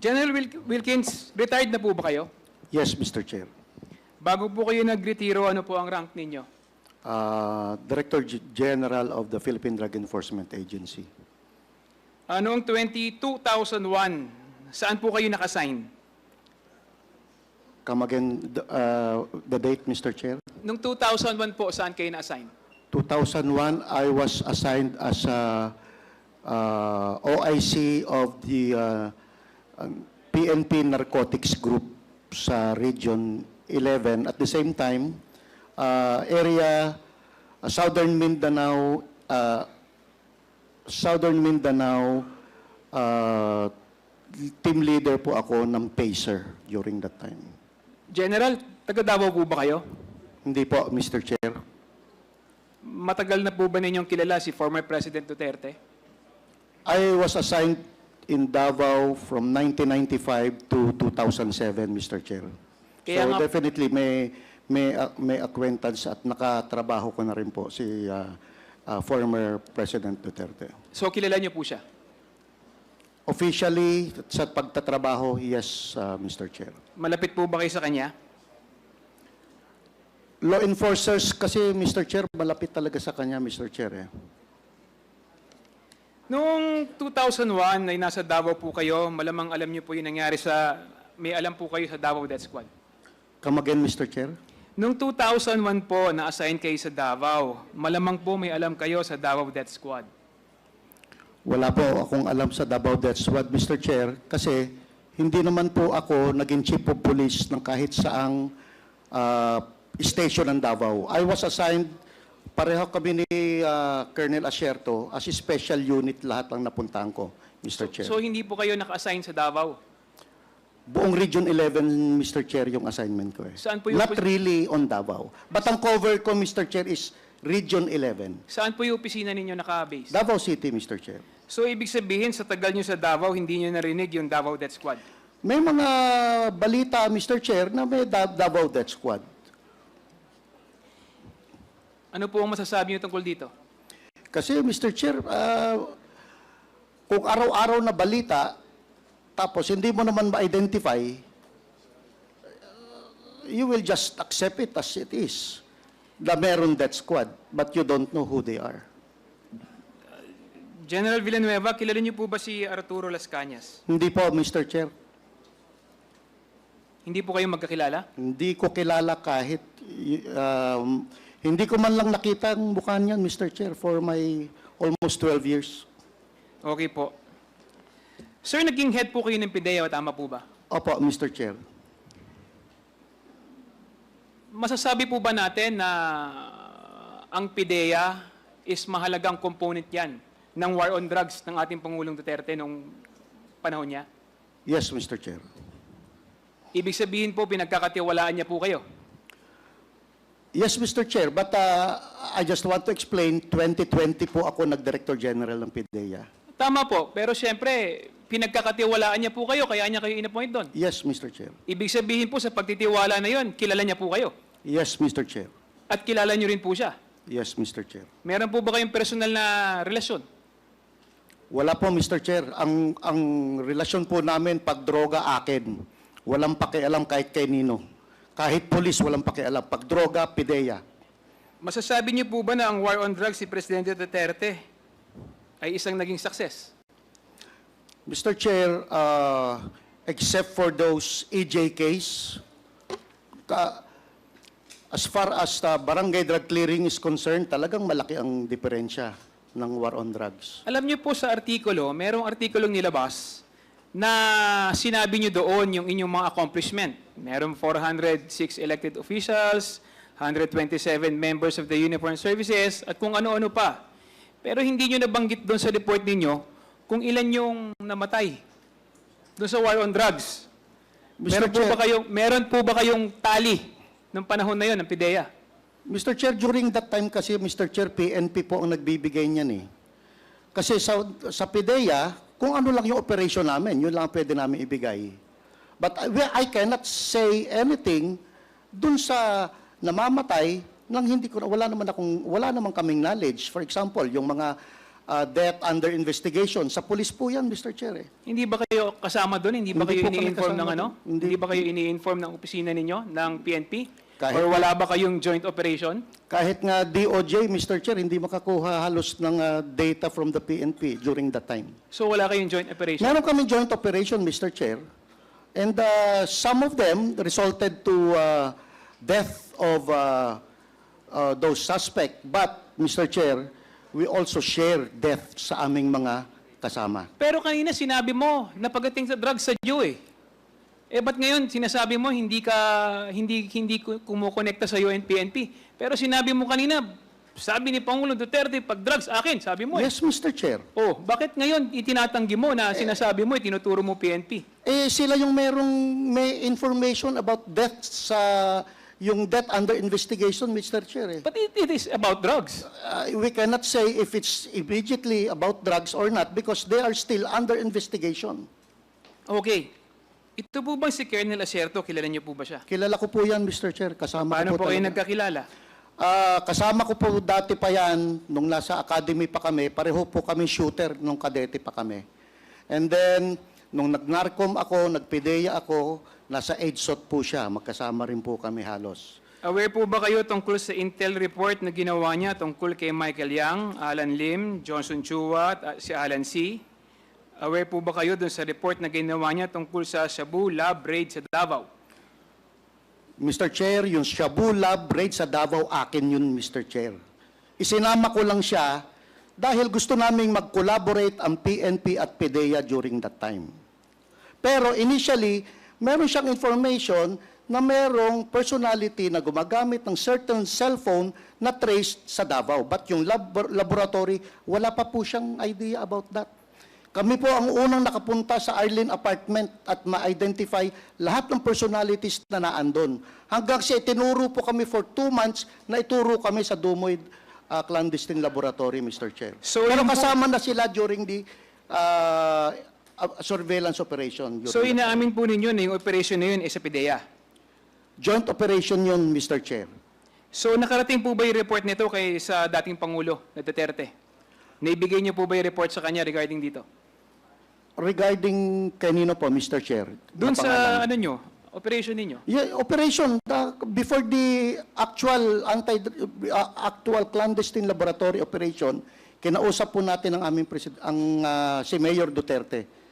General Wilkins, retired na po ba kayo? Yes, Mr. Chair. Bago po kayo nag-retiro, ano po ang rank ninyo? Director General of the Philippine Drug Enforcement Agency. Noong 2001, saan po kayo naka-assign? Come again, the date, Mr. Chair? Noong 2001 po, saan kayo na-assign? 2001, I was assigned as OIC of the PNP Narcotics Group sa Region 11. At the same time, Southern Mindanao, team leader po ako ng PACER during that time. General, taga Davao po ba kayo? Hindi po, Mr. Chair. Matagal na po ba ninyong kilala si former President Duterte? I was assigned in Davao from 1995 to 2007, Mr. Chair. Kaya So nga- definitely may acquaintance at nakatrabaho ko na rin po si former President Duterte. So kilala niyo po siya? Officially, sa pagtatrabaho, yes, Mr. Chair. Malapit po ba kayo sa kanya? Law enforcers kasi, Mr. Chair, malapit talaga sa kanya, Mr. Chair. Noong 2001 ay nasa Davao po kayo, malamang alam niyo po yung nangyari may alam po kayo sa Davao Death Squad. Come again, Mr. Chair? Noong 2001 po, na-assign kayo sa Davao, malamang po may alam kayo sa Davao Death Squad. Wala po akong alam sa Davao Death Squad, Mr. Chair, kasi hindi naman po ako naging chief of police ng kahit saang station ng Davao. I was assigned, pareho kami ni Colonel Asierto, as a special unit lahat ang napuntahan ko, Mr. Chair. So hindi po kayo naka-assign sa Davao? Buong Region 11, Mr. Chair, yung assignment ko. Saan po yung Not really on Davao. But ang cover ko, Mr. Chair, is Region 11. Saan po yung opisina ninyo naka-base? Davao City, Mr. Chair. So ibig sabihin, sa tagal nyo sa Davao, hindi nyo narinig yung Davao Death Squad? May mga balita, Mr. Chair, na may Davao Death Squad. Ano po ang masasabi nyo tungkol dito? Kasi, Mr. Chair, kung araw-araw na balita, tapos hindi mo naman ma-identify, you will just accept it as it is. Na meron death squad, but you don't know who they are. General Villanueva, kilala niyo po ba si Arturo Las Cañas? Hindi po, Mr. Chair. Hindi po kayo magkakilala? Hindi ko kilala kahit, hindi ko man lang nakita ang mukha niyan, Mr. Chair, for my almost 12 years. Okay po. Sir, naging head po kayo ng PIDEA, tama po ba? Opo, Mr. Chair. Masasabi po ba natin na ang PIDEA is mahalagang component yan ng war on drugs ng ating Pangulong Duterte nung panahon niya? Yes, Mr. Chair. Ibig sabihin po, pinagkakatiwalaan niya po kayo? Yes, Mr. Chair, but I just want to explain, 2020 po ako nag-Director General ng PIDEA. Tama po, pero siyempre, pinagkakatiwalaan niya po kayo, kaya niya kayo in-appoint doon. Yes, Mr. Chair. Ibig sabihin po, sa pagtitiwala na yon, kilala niya po kayo. Yes, Mr. Chair. At kilala niyo rin po siya. Yes, Mr. Chair. Meron po ba kayong personal na relasyon? Wala po, Mr. Chair. Ang relasyon po namin, pag droga, akin. Walang pakialam kahit kay Nino. Kahit polis, walang pakialam. Pag droga, PIDEA. Masasabi niyo po ba na ang war on drugs si Presidente Duterte ay isang naging success? Mr. Chair, except for those EJKs, as far as barangay drug clearing is concerned, talagang malaki ang diferensya ng war on drugs. Alam niyo po sa artikulo, merong artikulong nilabas na sinabi niyo doon yung inyong mga accomplishment. Merong 406 elected officials, 127 members of the uniformed services, at kung ano-ano pa. Pero hindi niyo nabanggit doon sa report ninyo kung ilan yung namatay doon sa war on drugs. Mr. Meron po ba kayong tali ng panahon na yon ng PIDEA? Mr. Chair, during that time kasi, Mr. Chair, PNP po ang nagbibigay niyan eh. Kasi sa PIDEA, kung ano lang yung operation namin, yun lang pwede namin ibigay. But I cannot say anything dun sa namamatay nang hindi ko wala naman kaming knowledge. For example, yung mga death under investigation. Sa police po yan, Mr. Chair. Hindi ba kayo kasama doon? Hindi ba Hindi kayo po kami ini-inform ng kasama ano? doon. Hindi. Hindi ba kayo ini-inform ng opisina ninyo, ng PNP? Kahit- Or wala ba kayong joint operation? Kahit nga DOJ, Mr. Chair, hindi makakuha halos ng data from the PNP during that time. So wala kayong joint operation? Meron kami joint operation, Mr. Chair. And some of them resulted to death of those suspect. But, Mr. Chair, we also share death sa aming mga kasama. Pero kanina sinabi mo na pagdating sa drugs sa Jew eh. Eh ba't ngayon sinasabi mo hindi kumukonekta sa and PNP? Pero sinabi mo kanina, sabi ni Pangulong Duterte, pag drugs akin, sabi mo eh. Yes, Mr. Chair. Oh, bakit ngayon itinatanggi mo na sinasabi mo, tinuturo mo PNP? Sila yung may information about death sa yung death under investigation, Mr. Chair. But it is about drugs. We cannot say if it's immediately about drugs or not because they are still under investigation. Okay. Ito po bang si Colonel Acerto, kilala niyo po ba siya? Kilala ko po yan, Mr. Chair. Kasama Paano ko po kayo talaga. nagkakilala? Kasama ko po dati pa yan, nung nasa academy pa kami, pareho po kami shooter nung kadete pa kami. And then, nung nag-narcom ako, nag-PDEA ako, nasa EDSOT po siya, magkasama rin po kami halos. Aware po ba kayo tungkol sa intel report na ginawa niya tungkol kay Michael Yang, Alan Lim, Johnson Chua at si Alan C? Aware po ba kayo dun sa report na ginawa niya tungkol sa Shabu Lab raid sa Davao? Mr. Chair, yung Shabu Lab raid sa Davao, akin yun, Mr. Chair. Isinama ko lang siya dahil gusto naming mag-collaborate ang PNP at PDEA during that time. Pero initially, meron siyang information na merong personality na gumagamit ng certain cellphone na traced sa Davao. But yung laboratory, wala pa po siyang idea about that. Kami po ang unang nakapunta sa Arlene apartment at ma-identify lahat ng personalities na naandun. Hanggang sa itinuro po kami for 2 months na ituro kami sa Dumoy clandestine laboratory, Mr. Chair. So Pero yun po- kasama na sila during the surveillance operation. So inaamin po ninyo na yung operation na yun ay sa PDEA. Joint operation yun, Mr. Chair. So nakarating po ba yung report nito kay sa dating Pangulo na Duterte? Naibigay niyo po ba yung report sa kanya regarding dito? Regarding kanino po, Mr. Chair? Doon Na sa pangalan? ano nyo, operation ninyo? Yeah, operation before the actual actual clandestine laboratory operation, kinausap po natin ang aming si Mayor Duterte.